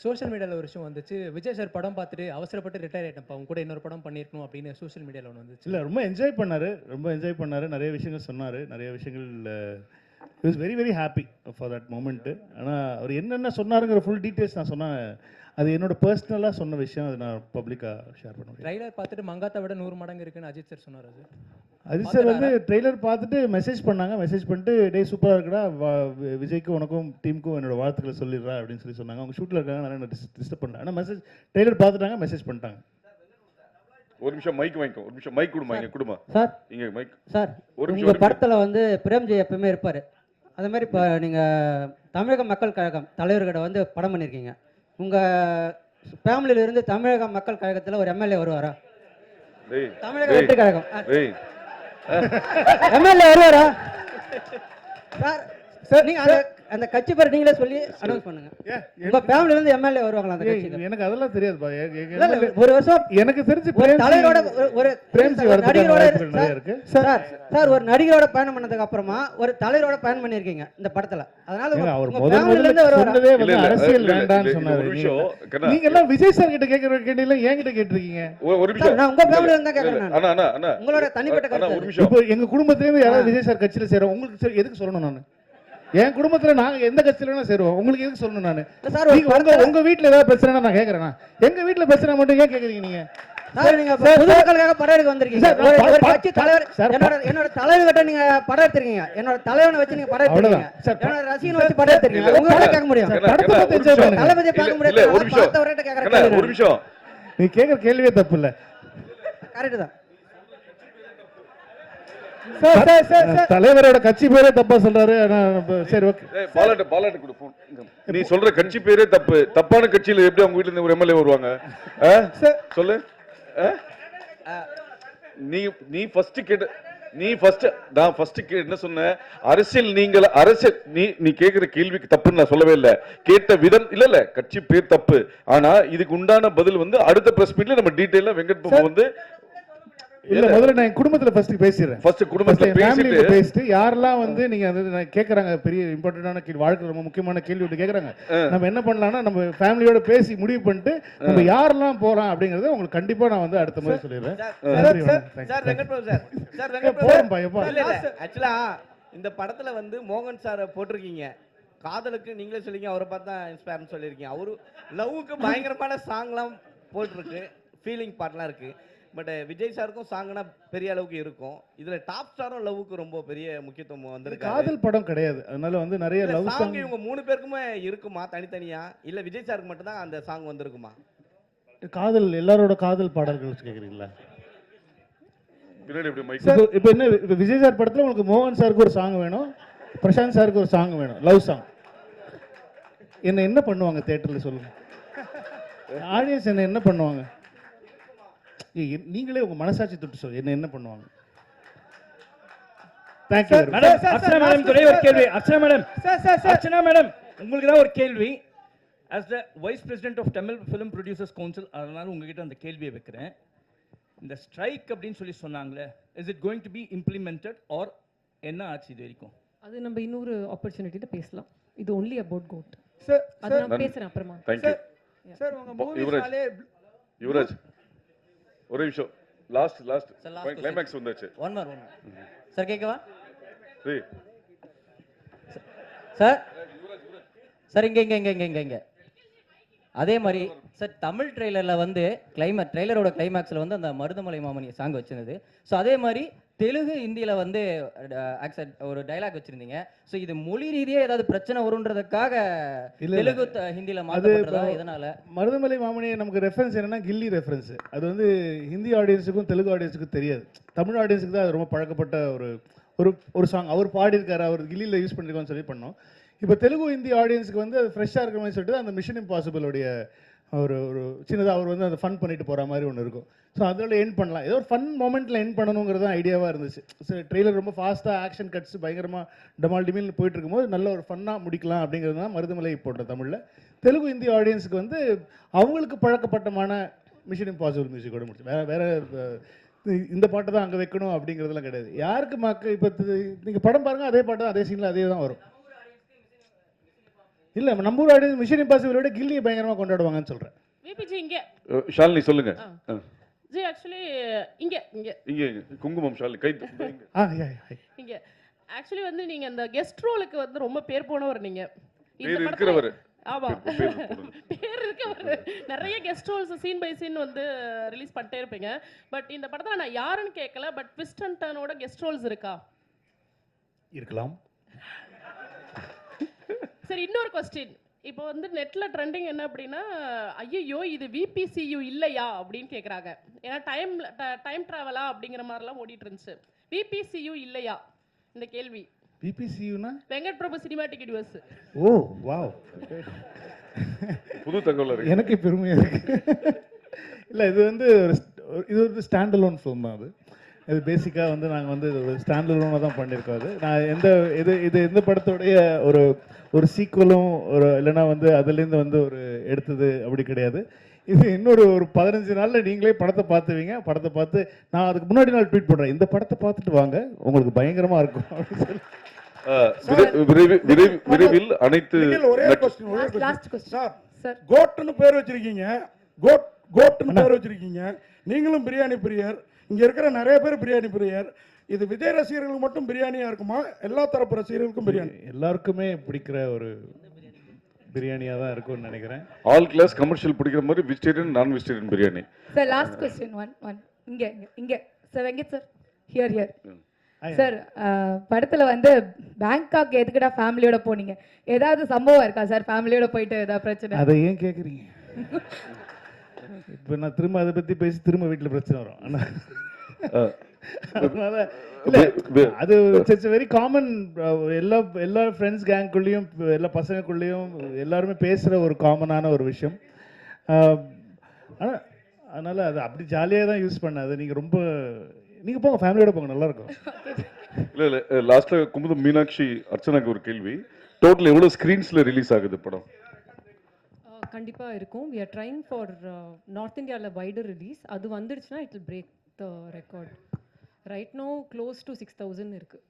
Social மீடியாவில் ஒரு விஷயம் வந்துச்சு. விஜய் சார் படம் பார்த்துட்டு அவசரப்பட்டு ரிட்டயர் ஆயிட்டேன்ப்பா. அவங்க கூட இன்னொரு படம் பண்ணியிருக்கணும் அப்படின்னு சோஷியல் மீடியாவில் ஒன்று வந்துச்சு. இல்லை, ரொம்ப என்ஜாய் பண்ணார். நிறைய விஷயங்கள் சொன்னார். நிறைய விஷயங்கள் was very very happy for that moment. ஆனால் அவர் என்னென்ன சொன்னாருங்கிற ஃபுல் டீட்டெயில்ஸ் நான் சொன்னேன். அது என்னோட பர்சனலாக சொன்ன விஷயம். அது நான் பப்ளிக்காக ஷேர் பண்ண முடியும். ட்ரைலர் பார்த்துட்டு மங்காத்தை விட 100 மடங்கு இருக்குன்னு அஜித் சார் சொன்னார். அது அஜித் சார் வந்து ட்ரெய்லர் பார்த்துட்டு மெசேஜ் பண்ணாங்க. மெசேஜ் பண்ணிட்டு டே சூப்பராக இருக்குடா, விஜய்க்கும் உனக்கும் டீமுக்கும் என்னோட வாழ்த்துக்களை சொல்லிடுறா அப்படின்னு சொல்லி சொன்னாங்க. அவங்க ஷூட்டில் இருக்காங்க, நிறைய டிஸ்டர்ப் பண்ணல. ஆனால் ட்ரெய்லர் பார்த்துட்டாங்க, மெசேஜ் பண்ணிட்டாங்க. ஒரு நிமிஷம் மைக் வாங்கிக்கோ. ஒரு நிமிஷம் மைக் கொடுமா. இங்கே கொடுமா சார். இங்கே மைக் சார், ஒரு உங்கள் படத்தில் வந்து பிரேம்ஜி எப்பவுமே இருப்பார். அதே மாதிரி இப்போ நீங்கள் தமிழக மக்கள் கழகம் தலைவர்கிட்ட வந்து படம் பண்ணியிருக்கீங்க. உங்கள் ஃபேமிலியிலிருந்து தமிழக மக்கள் கழகத்தில் ஒரு எம்எல்ஏ வருவாரா? தமிழக வெற்றி கழகம் எம்எல்ஏ வருவாரா சார்? சார் நீங்கள் அந்த கட்சி பேர் நீங்களே சொல்லி அனௌன்ஸ் பண்ணுங்க. உங்க ஃபேமிலில இருந்து எம்எல்ஏ வருவாங்களா அந்த கட்சிக்கு? எனக்கு அதெல்லாம் தெரியாதுப்பா. ஒரு வருஷம் எனக்கு தெரிஞ்சு தலைவரோட ஒரு பிரேம்ஜி நடிகரோட இருக்கு சார். சார் ஒரு நடிகரோட பயணம் பண்ணதுக்கு அப்புறமா ஒரு தலைவரோட பயணம் பண்ணிருக்கீங்க இந்த படத்துல. அதனால அவர் முதல்ல சொன்னதே வந்து அரசியல் வேண்டாம்னு சொன்னாரு. நீங்க எல்லாம் விஜய் சார் கிட்ட கேக்குற கேள்வியில என்கிட்ட கேட்டிருக்கீங்க. ஒரு நிமிஷம் நான் உங்க ஃபேமிலில இருந்தா கேக்குறேன். அண்ணா உங்களோட தனிப்பட்ட கருத்து. ஒரு நிமிஷம். இப்போ எங்க குடும்பத்துல இருந்து யாராவது விஜய் சார் கட்சியில சேரும், உங்களுக்கு எதுக்கு சொல்லணும்? நான் என் குடும்பத்துல நாங்க எந்த கட்சியில வேணா சேருவோம், உங்களுக்கு எதுக்கு சொல்லணும்? நான் உங்க வீட்டுல ஏதாவது பிரச்சனை நான் கேக்குறேன். எங்க வீட்டுல பிரச்சனை மட்டும் ஏன் கேக்குறீங்க நீங்க? சார் நீங்க பொதுமக்களுக்காக படம் எடுக்க வந்திருக்கீங்க. ஒரு கட்சி தலைவர் என்னோட தலைவர்கிட்ட நீங்க படம் எடுத்துருக்கீங்க. என்னோட தலைவனை வச்சு நீங்க படம் எடுத்துருக்கீங்க. என்னோட ரசிகனை வச்சு படம் எடுத்துருக்கீங்க. உங்களால கேட்க முடியும். தளபதியை பார்க்க முடியாது. பார்த்தவர்கிட்ட கேக்குறேன். ஒரு நிமிஷம். நீ கேக்குற கேள்வியே தப்பு இல்ல. கரெக்ட் தான். தலைவரோட கட்சி பேரே தப்பா சொல்றாரு. சரி, ஓகே. பாலாட்டு கொடு போன். நீ சொல்ற கட்சி பேரே தப்பு. தப்பான கட்சியில எப்படி அவங்க வீட்டுல இருந்து ஒரு எம்எல்ஏ வருவாங்க? சொல்லு. நான் ஃபர்ஸ்ட் என்ன சொன்னேன்? அரசியல் நீ கேக்குற கேள்விக்கு தப்புன்னு நான் சொல்லவே இல்லை. கேட்ட விதம் இல்ல கட்சி பேர் தப்பு. ஆனா இதுக்கு உண்டான பதில் வந்து அடுத்த பிரஸ் மீட்ல நம்ம டீடைலா வெங்கட் பாபு வந்து இல்ல, முதல்ல நான் குடும்பத்துல ஃபர்ஸ்ட் பேசிறேன். ஃபர்ஸ்ட் குடும்பத்துல பேசிட்டு யாரெல்லாம் வந்து நீங்க அது கேக்குறாங்க, பெரிய இம்பார்ட்டன்டான கேள்வி, வாழ்க்கை ரொம்ப முக்கியமான கேள்வி ஒன்று கேக்குறாங்க. நம்ம என்ன பண்ணலாம்னா நம்ம ஃபேமிலியோட பேசி முடிவு பண்ணிட்டு நம்ம யாரெல்லாம் போறோம் அப்படிங்கறத உங்களுக்கு கண்டிப்பா நான் வந்து அடுத்த முறை சொல்லிடுறேன். Sir Venkat Babu sir. Sir Venkat Babu ஆக்சுவலா இந்த படத்துல வந்து மோகன் சார் போட்டிருக்கீங்க. காதலுக்கு நீங்களே சொல்லிங்க, அவரை பார்த்தா இன்ஸ்பயர்னு சொல்லியிருக்கீங்க. அவரு லவ்வுக்கு பயங்கரமான சாங்லாம் போட்டிருக்கு, ஃபீலிங் பார்ட்லாம் இருக்கு. பட் விஜய் சாருக்கும் சாங்னா பெரிய அளவுக்கு இருக்கும். இதுல டாப் ஸ்டாரும் லவ்வுக்கு ரொம்ப பெரிய முக்கியத்துவம் வந்திருக்கு. காதல் படம் கிடையாது, அதனால வந்து நிறைய லவ் சாங் இவங்க 3 பேருக்குமே இருக்குமா தனித்தனியா, இல்ல விஜய் சாருக்கு மட்டும் தான் அந்த சாங் வந்திருக்குமா? காதல் எல்லாரோட காதல் பாடல்கள் கேக்குறீங்களா? இப்போ என்ன, விஜய் சார் படத்துல உங்களுக்கு மோகன் சாருக்கு ஒரு சாங் வேணும், பிரசாந்த் சாருக்கு ஒரு சாங் வேணும், லவ் சாங். என்ன பண்ணுவாங்க தியேட்டர்ல சொல்லுங்க? ஆடியன்ஸ் என்ன பண்ணுவாங்க? நீங்களே உங்க மனசாட்சி தொட்டு சொல்லுங்க, என்ன பண்ணுவாங்க? Thank you madam. Archana madam ஒரே ஒரு கேள்வி. அர்ச்சனா மேடம் உங்களுக்கு தான் ஒரு கேள்வி. as the vice president of Tamil film producers council, அதனால உங்ககிட்ட அந்த கேள்வியை வைக்கிறேன். இந்த ஸ்ட்ரைக் அப்படின்னு சொல்லி சொன்னாங்களே, is it going to be implemented or என்ன ஆச்சு இது வரைக்கும்? அது நம்ம இன்னொரு ஆப்பர்ச்சுனிட்டில பேசலாம். இது only about goat. சார் அது நான் பேசுறேன் அப்புறமா. Thank you sir. உங்க மூவிஸ்னாலே யுவராஜ் ஒரு நிமிஷம். லாஸ்ட் கிளைமாக்ஸ் வந்தாச்சு. ஒன் மோர் சார் கேக்கவா? சார் சார் இங்க அதே மாதிரி சார் தமிழ் ட்ரெய்லரில் வந்து ட்ரெய்லரோட கிளைமேக்ஸில் வந்து அந்த மருதமலை மாமணி சாங் வச்சிருந்தது. ஸோ அதே மாதிரி தெலுங்கு ஹிந்தியில் வந்து ஒரு டைலாக் வச்சிருந்தீங்க. ஸோ இது மொழி ரீதியாக ஏதாவது பிரச்சனை வருன்றதுக்காக தெலுங்கு ஹிந்தியில் மாற்றப்படுறதா? இதனால மருதமலை மாமணி நமக்கு ரெஃபரன்ஸ் என்னன்னா கில்லி ரெஃபரன்ஸ். அது வந்து ஹிந்தி ஆடியன்ஸுக்கும் தெலுங்கு ஆடியன்ஸுக்கும் தெரியாது. தமிழ் ஆடியன்ஸுக்கு தான் அது ரொம்ப பழக்கப்பட்ட ஒரு சாங். அவர் பாடியிருக்காரு, அவர் கில்லியில் யூஸ் பண்ணியிருக்கோன்னு சொல்லி பண்ணோம். இப்போ தெலுங்கு ஹிந்தி ஆடியன்ஸுக்கு வந்து அது ஃப்ரெஷ்ஷாக இருக்கிற மாதிரி சொல்லிட்டு அந்த மிஷன் இம்பாசிபிளுடைய ஒரு சின்னதாக அவர் வந்து அதை ஃபன் பண்ணிட்டு போகிற மாதிரி ஒன்று இருக்கும். ஸோ அதில் எண்ட் பண்ணலாம், ஏதோ ஒரு ஃபன் மொமெண்ட்டில் எண்ட் பண்ணணுங்கிறது தான் ஐடியாவாக இருந்துச்சு. ஸோ ட்ரெய்லர் ரொம்ப ஃபாஸ்ட்டாக ஆக்ஷன் கட்ஸ் பயங்கரமாக டமால் டிமில்னு போயிட்டு இருக்கும்போது நல்ல ஒரு ஃபன்னாக முடிக்கலாம் அப்படிங்கிறது தான் மருதமலை போட்ட தமிழில். தெலுங்கு ஹிந்தி ஆடியன்ஸுக்கு வந்து அவங்களுக்கு பழக்கப்பட்டமான மிஷன் இம்பாசிபிள் மியூசிக்கோட முடிச்சு வேற இந்த பாட்டை தான் அங்கே வைக்கணும் அப்படிங்கிறதுலாம் கிடையாது. யாருக்கு இப்போ நீங்கள் படம் பாருங்கள், அதே பாட்டு தான் அதே சீனில் அதே தான் வரும். இல்ல நம்ம ஊர் ஆடியன்ஸ் மிஷன் இம்பாசிபிள் விட கில்லியை பயங்கரமா கொண்டாடுவாங்கன்னு சொல்றேன். விபிஜி இங்கே ஷாலினி சொல்லுங்க. ஜி ஆக்சுவலி இங்கே இங்கே இங்க குங்குமம் ஷாலினி கை இங்கே ஆக்சுவலி வந்து நீங்க அந்த கெஸ்ட் ரோலுக்கு வந்து ரொம்ப பேர் போனவர் நீங்க. பேர் இருக்கிறவர். ஆமா பேர் இருக்கவர். நிறைய guest roles scene by scene வந்து ரிலீஸ் பண்ணிட்டே இருப்பீங்க. பட் இந்த படத்துல நான் யாருன்னு கேட்கல, பட் ட்விஸ்ட் அண்ட் டர்னோட கெஸ்ட் ரோல்ஸ் இருக்கா? இருக்கலாம். சரி, இன்னொரு கொஸ்டின். இப்போ வந்து நெட்ல ட்ரெண்டிங் என்ன அப்படின்னா, ஐயோ இது விபிசியு இல்லையா அப்படின்னு கேட்குறாங்க. ஏன்னா டைம் ட்ராவலா அப்படிங்கிற மாதிரிலாம் ஓடிட்டு இருந்துச்சு. விபிசியு இல்லையா இந்த கேள்வி? பிபிசியூனா வெங்கட் பிரபு சினிமாட்டிக் யூனிவர்ஸ். ஓ வாவ், புது தகவல் இருக்கு. எனக்கு பெருமையா இருக்கு. இல்ல இது வந்து இது ஒரு ஸ்டாண்ட் அலோன் ஃபிலிம் தான். அது இது பேசிக்காக வந்து நாங்கள் வந்து ஒரு ஸ்டாண்ட் அலோனாக தான் பண்ணியிருக்கோம். அது நான் எந்த படத்தோடைய ஒரு சீக்குவலும் இல்லைன்னா வந்து அதுலேருந்து வந்து ஒரு எடுத்தது அப்படி கிடையாது. இது இன்னொரு 15 நாளில் நீங்களே படத்தை பார்த்துவீங்க. படத்தை பார்த்து நான் அதுக்கு முன்னாடி நாள் ட்வீட் பண்ணுறேன், இந்த படத்தை பார்த்துட்டு வாங்க உங்களுக்கு பயங்கரமாக இருக்கும் அப்படின்னு சொல்லி. விரைவில் அனைத்து ஒரே கொஸ்டின் சார் கோட்னு பேர் வச்சிருக்கீங்க. கோட்னு பேர் வச்சிருக்கீங்க. நீங்களும் பிரியாணி பிரியர், இங்க இருக்கிற நிறைய பேர் பிரியாணி பிரியர். இது விஜய் ரசிகர்களுக்கு மட்டும் பிரியாணியா இருக்குமா, எல்லா தரப்பு ரசிகர்களுக்கும் பிரியாணி? எல்லாருக்குமே பிடிக்கிற ஒரு பிரியாணியாக தான் இருக்கும்னு நினைக்கிறேன். ஆல் கிளாஸ் கமர்ஷியல் பிடிக்கிற மாதிரி வெஜிடேரியன் நான் vegetarian biryani. Sir last question one இங்க sir Venkat sir here sir படத்துல வந்து பேங்காக் எதுக்குடா ஃபேமிலியோட போனீங்க? ஏதாவது சம்பவம் இருக்கா சார் ஃபேமிலியோட போயிட்டு ஏதாவது பிரச்சனை? அதை ஏன் கேட்குறீங்க? இப்போ நான் திரும்ப அதை பற்றி பேசி திரும்ப வீட்டில் பிரச்சனை வரும். அதனால அது இட்ஸ் வெரி காமன். எல்லா ஃப்ரெண்ட்ஸ் கேங்குள்ளேயும் எல்லா பசங்களுக்குள்ளேயும் எல்லாருமே பேசுகிற ஒரு காமனான ஒரு விஷயம். ஆனால் அதனால் அது அப்படி ஜாலியாக தான் யூஸ் பண்ண. அது நீங்கள் போங்க, ஃபேமிலியோட போங்க, நல்லாயிருக்கும். இல்லை லாஸ்ட்டில் குமுதம் மீனாட்சி அர்ச்சனாக்கு ஒரு கேள்வி. டோட்டல் எவ்வளோ ஸ்க்ரீன்ஸில் ரிலீஸ் ஆகுது படம்? கண்டிப்பாக இருக்கும். We are trying for north இந்தியாவில் வைடர் ரிலீஸ். அது வந்துடுச்சுன்னா it will break the record. Right now close to 6,000 இருக்குது.